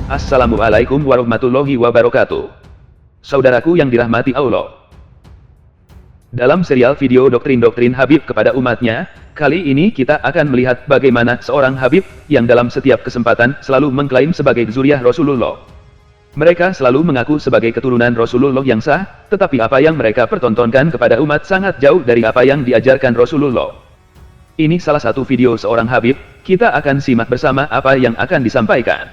Assalamualaikum warahmatullahi wabarakatuh. Saudaraku yang dirahmati Allah. Dalam serial video doktrin-doktrin Habib kepada umatnya, kali ini kita akan melihat bagaimana seorang Habib yang dalam setiap kesempatan selalu mengklaim sebagai zuriyah Rasulullah. Mereka selalu mengaku sebagai keturunan Rasulullah yang sah, tetapi apa yang mereka pertontonkan kepada umat sangat jauh dari apa yang diajarkan Rasulullah. Ini salah satu video seorang Habib, kita akan simak bersama apa yang akan disampaikan.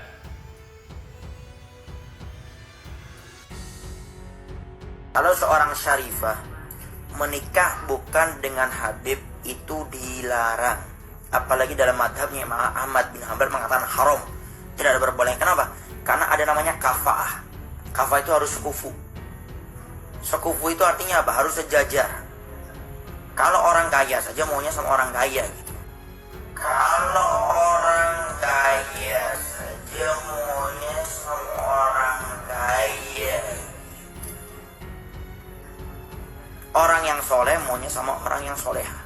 Kalau seorang syarifah menikah bukan dengan Habib itu dilarang. Apalagi dalam madhabnya Imam Ahmad bin Hanbal mengatakan haram. Tidak ada perbolehkan. Kenapa? Karena ada namanya kafa'ah. Kafa'ah itu harus sekufu. Sekufu itu artinya apa? Harus sejajar. Kalau orang kaya saja maunya sama orang kaya gitu. Kalau orang kaya saja maunya sama orang kaya. Orang yang soleh maunya sama orang yang soleha.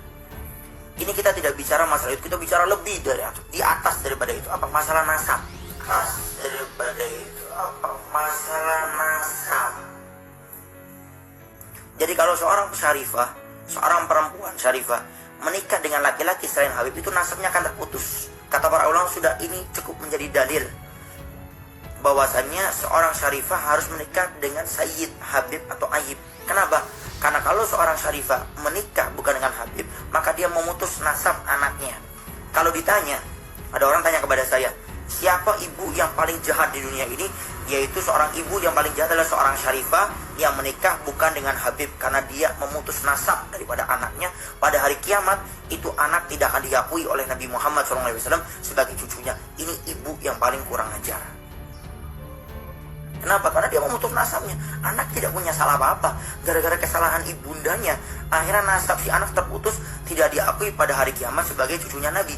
Ini kita tidak bicara masalah itu, kita bicara lebih dari itu, di atas daripada itu. Apa masalah nasab? Atas daripada itu, apa masalah nasab? Jadi kalau seorang syarifah, seorang perempuan syarifah menikah dengan laki-laki selain Habib, itu nasabnya akan terputus. Kata para ulama sudah ini cukup menjadi dalil bahwasannya seorang syarifah harus menikah dengan Sayyid, Habib atau Ayyib. Kenapa? Karena kalau seorang syarifah menikah bukan dengan Habib, maka dia memutus nasab anaknya. Kalau ditanya, ada orang tanya kepada saya, siapa ibu yang paling jahat di dunia ini? Yaitu seorang ibu yang paling jahat adalah seorang syarifah yang menikah bukan dengan Habib. Karena dia memutus nasab daripada anaknya. Pada hari kiamat, itu anak tidak akan diakui oleh Nabi Muhammad SAW sebagai cucunya. Ini ibu yang paling kurang ajar. Kenapa? Karena dia memutus nasabnya. Anak tidak punya salah apa-apa. Gara-gara kesalahan ibundanya, akhirnya nasab si anak terputus, tidak diakui pada hari kiamat sebagai cucunya Nabi.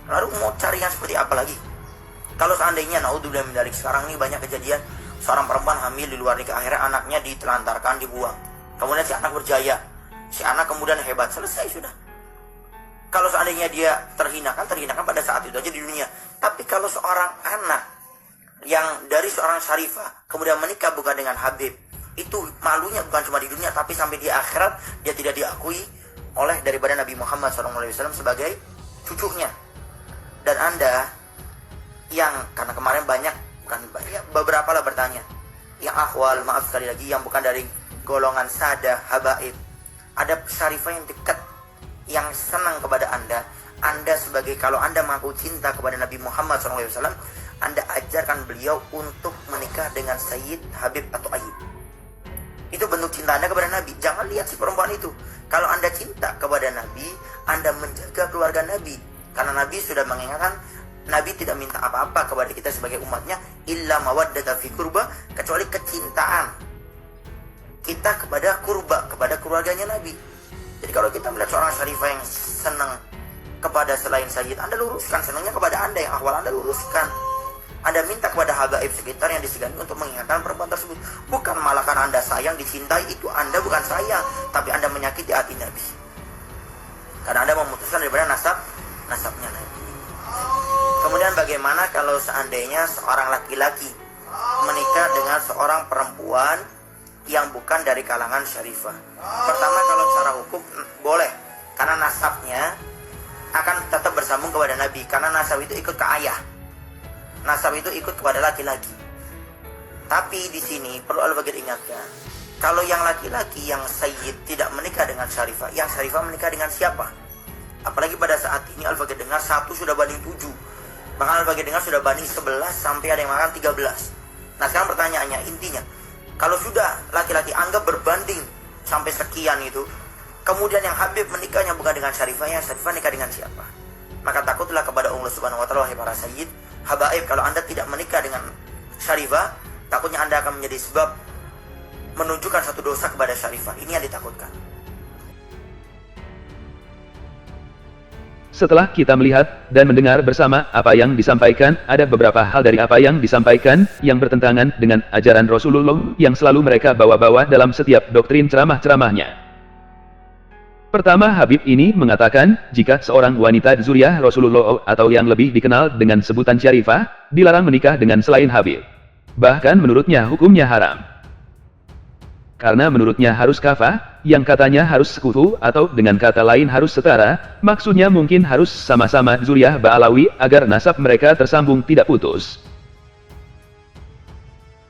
Lalu mau cari yang seperti apa lagi? Kalau seandainya, naudzubillah min dzalik, sekarang ini banyak kejadian seorang perempuan hamil di luar nikah, akhirnya anaknya ditelantarkan, dibuang. Kemudian si anak berjaya, si anak kemudian hebat, selesai sudah. Kalau seandainya dia terhinakan pada saat itu aja di dunia. Tapi kalau seorang anak yang dari seorang syarifah kemudian menikah bukan dengan Habib, itu malunya bukan cuma di dunia, tapi sampai di akhirat dia tidak diakui oleh daripada Nabi Muhammad SAW sebagai cucunya. Dan Anda yang, karena kemarin beberapa lah bertanya, yang akhwal, maaf sekali lagi, yang bukan dari golongan sadah, habaib, ada syarifah yang dekat, yang senang kepada Anda sebagai, kalau Anda mengaku cinta kepada Nabi Muhammad SAW, Anda ajarkan beliau untuk menikah dengan Sayyid, Habib atau Ayyib. Itu bentuk cinta Anda kepada Nabi. Jangan lihat si perempuan itu. Kalau Anda cinta kepada Nabi, Anda menjaga keluarga Nabi. Karena Nabi sudah mengingatkan, Nabi tidak minta apa-apa kepada kita sebagai umatnya, illa mawaddata fi kurba, kecuali kecintaan kita kepada kurba, kepada keluarganya Nabi. Jadi kalau kita melihat seorang syarifah yang senang kepada selain Sayyid, Anda luruskan. Senangnya kepada Anda yang akhwal, Anda luruskan. Anda minta kepada habaib sekitar yang disegani untuk mengingatkan perempuan tersebut. Bukan malah karena Anda sayang, dicintai, itu Anda bukan sayang, tapi Anda menyakiti hati Nabi. Karena Anda memutuskan daripada nasabnya Nabi. Kemudian bagaimana kalau seandainya seorang laki-laki menikah dengan seorang perempuan yang bukan dari kalangan syarifah? Pertama, kalau secara hukum boleh, karena nasabnya akan tetap bersambung kepada Nabi. Karena nasab itu ikut ke ayah. Nasab itu ikut kepada laki-laki. Tapi di sini perlu Al-Bagir ingatkan, kalau yang laki-laki yang Sayyid tidak menikah dengan syarifah, yang syarifah menikah dengan siapa? Apalagi pada saat ini Al-Bagir dengar 1 sudah banding 7. Bahkan Al-Bagir dengar sudah banding 11 sampai ada yang makan 13. Nah sekarang pertanyaannya, intinya, kalau sudah laki-laki anggap berbanding sampai sekian itu, kemudian yang Habib menikahnya bukan dengan syarifah, yang syarifah nikah dengan siapa? Maka takutlah kepada Allah Subhanahu wa Ta'ala, wahai para Sayyid, habaib, kalau Anda tidak menikah dengan syarifah, takutnya Anda akan menjadi sebab menunjukkan satu dosa kepada syarifah. Ini yang ditakutkan. Setelah kita melihat dan mendengar bersama apa yang disampaikan, ada beberapa hal dari apa yang disampaikan yang bertentangan dengan ajaran Rasulullah yang selalu mereka bawa-bawa dalam setiap doktrin ceramah-ceramahnya. Pertama, Habib ini mengatakan, jika seorang wanita zuriyah Rasulullah atau yang lebih dikenal dengan sebutan Syarifah, dilarang menikah dengan selain Habib. Bahkan menurutnya hukumnya haram. Karena menurutnya harus kafah, yang katanya harus sekufu atau dengan kata lain harus setara, maksudnya mungkin harus sama-sama zuriyah Ba'alawi agar nasab mereka tersambung tidak putus.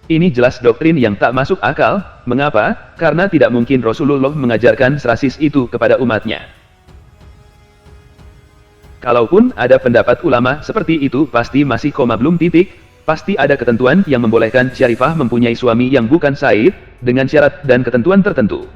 Ini jelas doktrin yang tak masuk akal. Mengapa? Karena tidak mungkin Rasulullah mengajarkan serasis itu kepada umatnya. Kalaupun ada pendapat ulama seperti itu pasti masih koma belum titik, pasti ada ketentuan yang membolehkan Syarifah mempunyai suami yang bukan Said, dengan syarat dan ketentuan tertentu.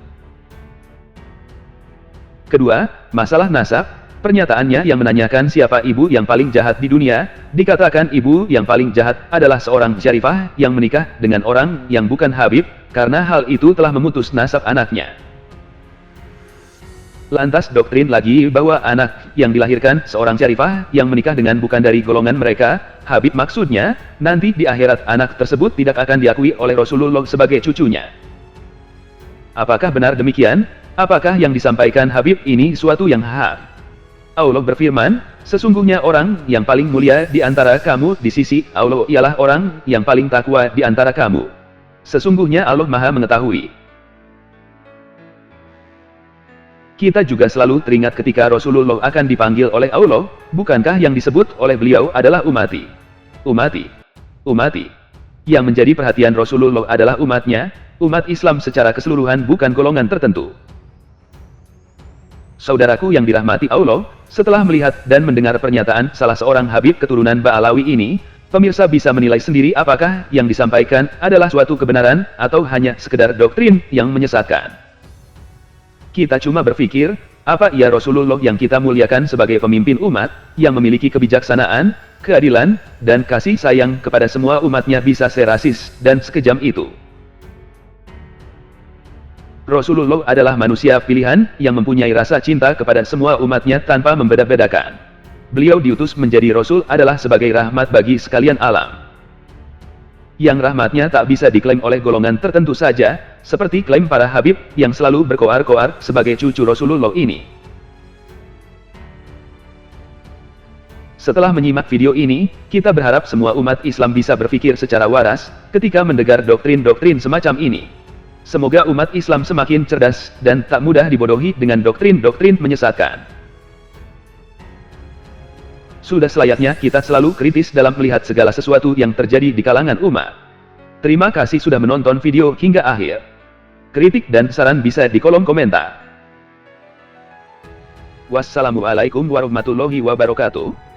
Kedua, masalah nasab. Pernyataannya yang menanyakan siapa ibu yang paling jahat di dunia, dikatakan ibu yang paling jahat adalah seorang Syarifah yang menikah dengan orang yang bukan Habib, karena hal itu telah memutus nasab anaknya. Lantas doktrin lagi bahwa anak yang dilahirkan seorang Syarifah yang menikah dengan bukan dari golongan mereka, Habib maksudnya, nanti di akhirat anak tersebut tidak akan diakui oleh Rasulullah sebagai cucunya. Apakah benar demikian? Apakah yang disampaikan Habib ini suatu yang hak? Allah berfirman, sesungguhnya orang yang paling mulia di antara kamu di sisi Allah ialah orang yang paling takwa di antara kamu. Sesungguhnya Allah Maha mengetahui. Kita juga selalu teringat ketika Rasulullah akan dipanggil oleh Allah, bukankah yang disebut oleh beliau adalah umati? Umati. Umati. Yang menjadi perhatian Rasulullah adalah umatnya, umat Islam secara keseluruhan bukan golongan tertentu. Saudaraku yang dirahmati Allah, setelah melihat dan mendengar pernyataan salah seorang Habib keturunan Ba'alawi ini, pemirsa bisa menilai sendiri apakah yang disampaikan adalah suatu kebenaran atau hanya sekedar doktrin yang menyesatkan. Kita cuma berpikir, apa ia Rasulullah yang kita muliakan sebagai pemimpin umat, yang memiliki kebijaksanaan, keadilan, dan kasih sayang kepada semua umatnya bisa serasis dan sekejam itu? Rasulullah adalah manusia pilihan yang mempunyai rasa cinta kepada semua umatnya tanpa membeda-bedakan. Beliau diutus menjadi Rasul adalah sebagai rahmat bagi sekalian alam. Yang rahmatnya tak bisa diklaim oleh golongan tertentu saja, seperti klaim para Habib yang selalu berkoar-koar sebagai cucu Rasulullah ini. Setelah menyimak video ini, kita berharap semua umat Islam bisa berpikir secara waras ketika mendengar doktrin-doktrin semacam ini. Semoga umat Islam semakin cerdas dan tak mudah dibodohi dengan doktrin-doktrin menyesatkan. Sudah selayaknya kita selalu kritis dalam melihat segala sesuatu yang terjadi di kalangan umat. Terima kasih sudah menonton video hingga akhir. Kritik dan saran bisa di kolom komentar. Wassalamualaikum warahmatullahi wabarakatuh.